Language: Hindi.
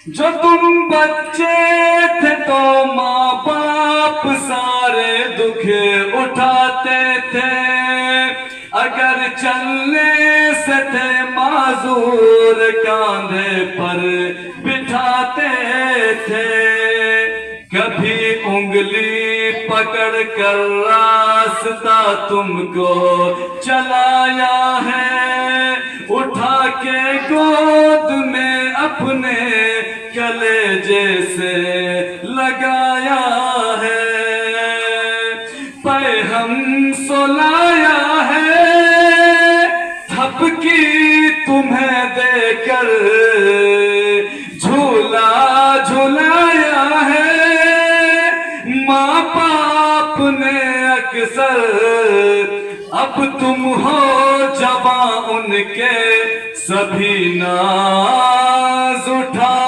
जो तुम बच्चे थे तो माँ बाप सारे दुख उठाते थे, अगर चलने से थे माजूर कांधे पर बिठाते थे। कभी उंगली पकड़ कर रास्ता तुमको चलाया है, उठा के गोद में अपने कलेजे से लगाया है। पे हम सुलाया है थपकी तुम्हें देकर, झूला झुलाया है माँ बाप ने अक्सर। अब तुम हो जवां उनके सभी नाज उठा